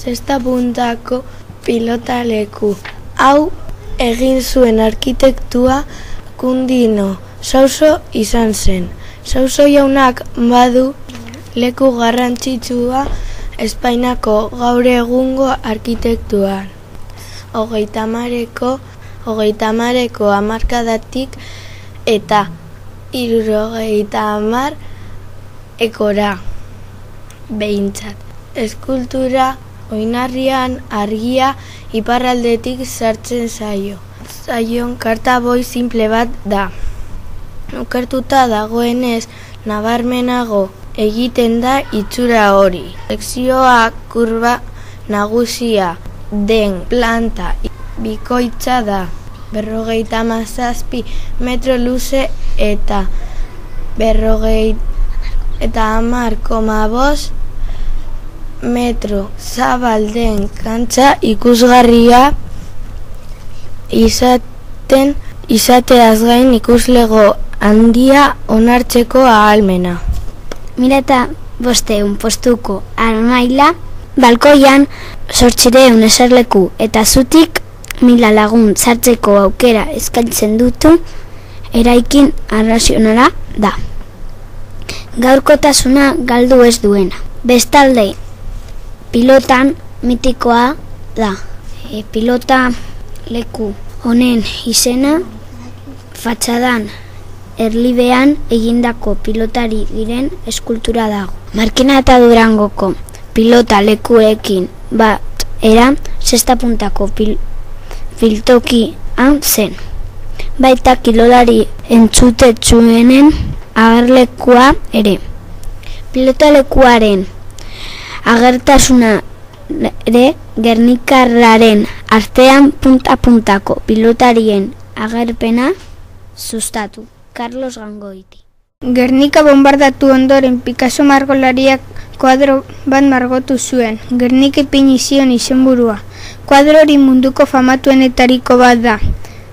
zesta puntako pilotaleku. Hau egin zuen arkitektua Kundino Sauso izan zen. Sauso jaunak badu leku garrantzitsua Espainiako gaur egungo arkitektuan. Hogeita hamareko hamarkadatik eta 70 ekora behintzat. Eskultura oinarrian argia iparraldetik sartzen zaio. Zaion kartaboi simple bat da. Okertuta dagoenez nabarmenago egiten da itxura hori. Sekzioa kurba nagusia den planta bikoitza da. 57 metro luze eta 50,5 metro zabal den kantxa ikusgarria izateaz gain ikuslego handia onartzeko ahalmena. 1500 postuko armaila, balkoian 800 eserleku eta zutik 1000 lagun sartzeko aukera eskaintzen dutu eraikin arrazionala da. Gaurkotasuna galdu ez duena. Bestalde, pilotan mitikoa da. Pilota leku honen izena fatxadan erlibean egindako pilotari diren eskultura dago. Markina eta Durangoko pilota lekuekin bat era zesta puntako filtokian zen. Baita kilolari entzutetsuenen agerlekua ere. Pilota lekuaren agertasuna ere gernikarraren artean punta-puntako pilotarien agerpena sustatu. Carlos Gangoiti. Gernika bombardatu ondoren Picasso margolariak kuadro bat margotu zuen. Gernika ipini zion izenburua. Kuadro hori munduko famatuenetariko bat da.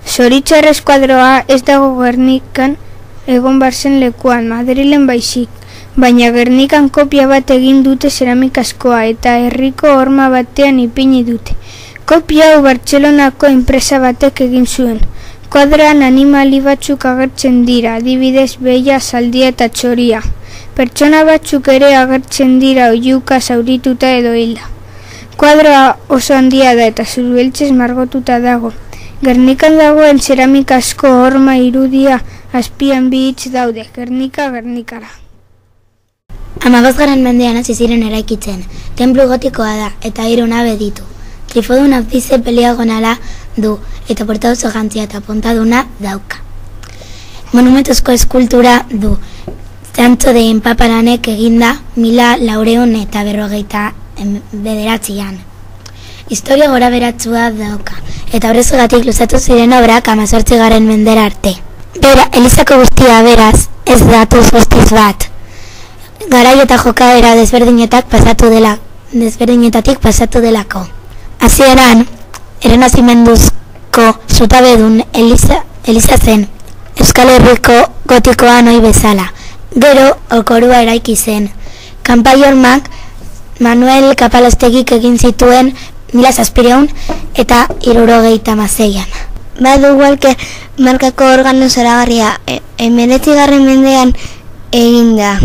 Zoritxarrez kuadroa ez dago Gernikan egon barzen lekuan, Madrilen baizik. Baina Gernikan kopia bat egin dute zeramikazkoa eta herriko horma batean ipini dute. Kopia hau Bartzelonako enpresa batek egin zuen. Kuadroan animali batzuk agertzen dira, adibidez behia, zaldia eta txoria. Pertsona batzuk ere agertzen dira oihuka zaurituta edo hilda. Kuadroa oso handia da eta zurbeltzez margotuta dago. Gernikan dagoen zeramikazko horma irudia azpian bi hitz daude, Gernika, Gernikara. 15. mendean hasi ziren eraikitzen. Tenplu gotikoa da eta 3 nabe ditu. Trifodun abdize peliagonala du eta porta oso jantzia eta pontaduna dauka. Monumentozko eskultura du. Zantzo de Paparanek eginda 1449an. Historia gora beratzua dauka eta horrezogatik luzatu ziren obrak 18. mendera arte. Bera, elizako guztia beraz ez datuz guztiz bat. Garai eta jokaera desberdinetatik pasatu delako. Hasieran, Errenazimenduzko zutabedun eliza zen, Euskal Herriko gotikoan ohi bezala. Gero, okorua eraiki zen. Kanpai hormak Manuel Kapalostegik egin zituen 1700 eta 76an. Badu Walker markako organo zoragarria 19. mendean eginda.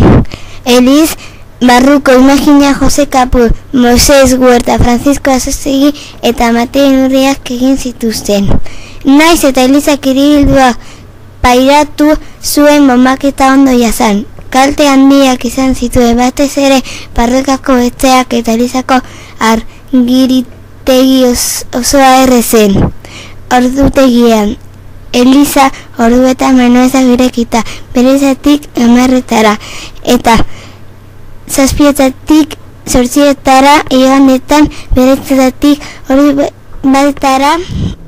Eliz barruko imagina Jose Kapur, Moses Huerta, Francisco Azostegi eta Mateo Urriak egin zituzten. Naiz eta Elizak hiribildua pairatu zuen bombaketa ondo jazan. Kalte handiak izan zituen batez ere parrokako etxeak eta Elizako argiritegi osoa errezen. Ordutegian, Eliza orduetan manuezak irekita, berezatik 10 eta 7 zortzietara igandetan beretzetatik ordu batara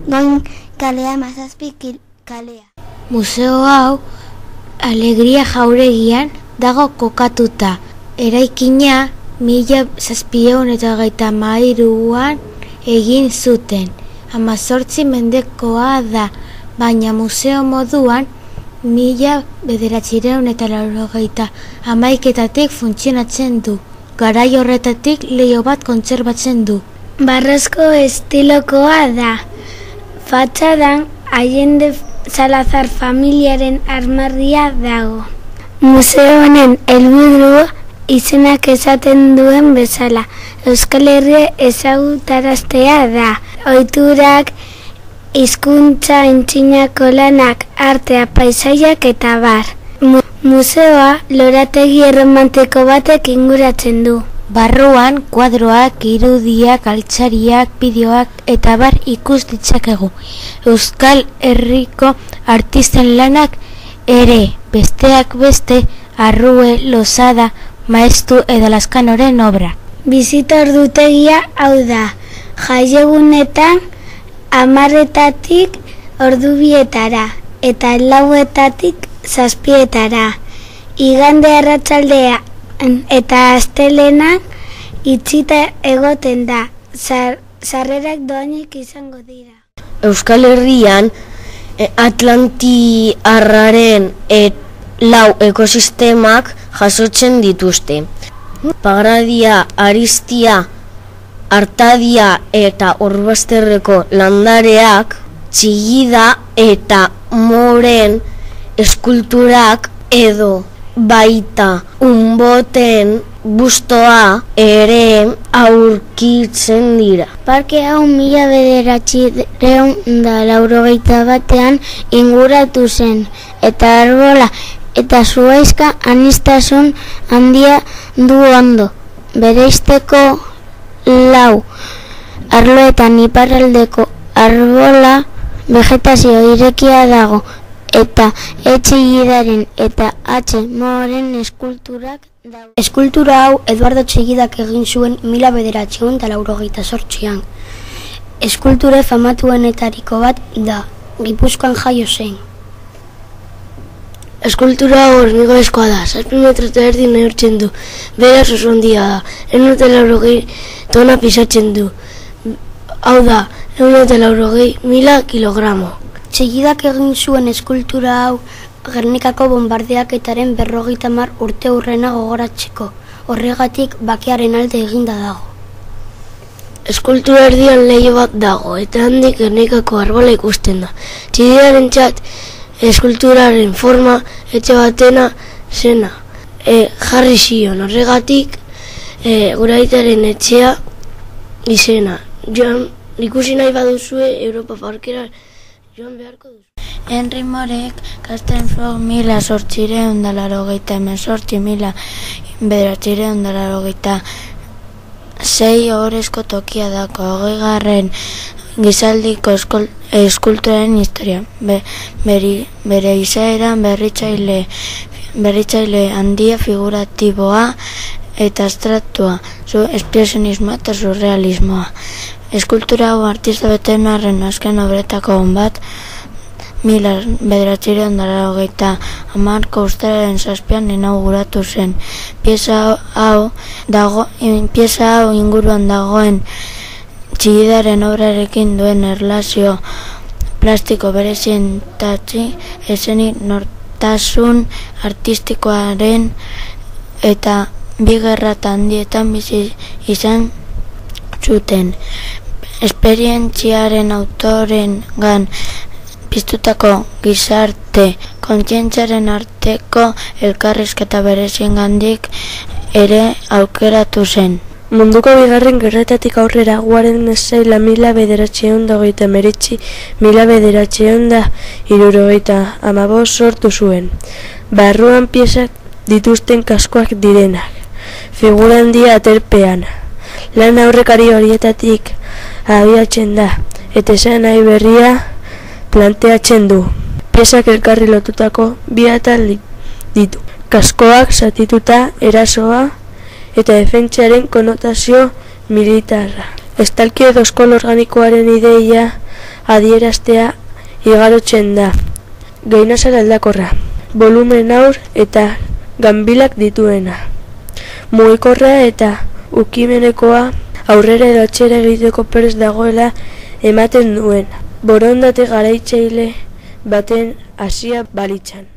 goin kalea 17 kalea. Museo hau Alegria jauregian dago kokatuta. Eraikina 1793an egin zuten. 18 mendekoa da, baina museo moduan 1991etatik funtzionatzen du. Garai horretatik leiho bat kontserbatzen du. Barrozko estilokoa da. Fatxadan Allende Salazar familiaren armarria dago. Museo honen helburua izenak esaten duen bezala Euskal Herria ezagutaraztea da. Ohiturak, hizkuntza, antzinako lanak, artea, paisaiak eta bar. Museoa lorategi erromantiko batek inguratzen du. Barruan kuadroak, irudiak, altzariak, bideoak eta bar ikus ditzakegu. Euskal Herriko artisten lanak ere, besteak beste, Arrue, Losada, Maestu edo Lazkanoren obra. Bizita ordutegia hau da, jaiegunetan 10:00 ordubietara eta 4:00 7:00. Igande arratsaldean eta astelehenak itxita egoten da, sarrerak doainik izango dira. Euskal Herrian Atlantiarraren 4 ekosistemak jasotzen dituzte. Pagradia, Aristia, Artadia eta Orbasterreko landareak, Txillida eta Moren eskulturak edo baita Humboldten bustoa ere aurkitzen dira. Parke hau 1981 inguratu zen, eta arbola eta zuhaizka aniztasun handia du ondo. Bereizteko 4 arloetan iparraldeko arbola vegetazio irekia dago, eta Txillidaren eta Moren eskulturak dago. Eskultura hau Eduardo Txillidak egin zuen 1988an. Eskulture famatuenetariko bat da, Gipuzkoan jaio zen. Eskultura hau hormigoizkoa da, 7 metro eta erdi neurtzen du, beraz oso handia da, 180 tona pisatzen du, hau da, 180.000 kilogramo. Txillidak egin zuen eskultura hau Gernikako bombardeaketaren 50 urte hurrena gogoratzeko, horregatik bakearen alde eginda dago. Eskultura erdian leiho bat dago, eta handik Gernikako arbola ikusten da. Txillidaren txat, eskulturaren forma etxe batena zena. Jarri zion, horregatik gure aitaren etxea izena. Joan, ikusi nahi baduzue Europa Parkera joan beharko duzu. Henry Morek Castellfolch 1880-1986 ohorezko tokia dako 20. gizaldiko eskulturaren historia. Bere izaeran berritzaile handia, figuratiboa eta abstraktua, espresionismoa eta surrealismoa. Eskultura hau artista veteranaren azken obretako bat 1980ko uztailaren 7 inauguratu zen. Pieza hau inguruan dagoen Txillidaren obrarekin duen erlazio plastiko berezientatzi esenik nortasun artistikoaren eta bi gerra handietan bizi izan zuten. Esperientziaren autorengan piztutako gizarte kontzientziaren arteko elkarrizketa bereziengandik ere aukeratu zen. Munduko bigarren gerretatik aurrera guaren esaila 1919-1975 sortu zuen. Barruan piezak dituzten kaskoak direnak. Figura handia aterpean. Lan aurrekari horietatik abiatzen da, eta esan nahi berria planteatzen du. Piezak elkarri lotutako bi atal ditu. Kaskoak zatituta erasoa eta defentsaren konotazio militarra. Estalki edo eskol organikoaren ideia adieraztea igarotzen da. Gainazal aldakorra, volumen aur eta ganbilak dituena. Mugikorra eta ukimenekoa, aurrera edo atxera egiteko prest dagoela ematen duen. Borondate garaitzaile baten hasia balitzan.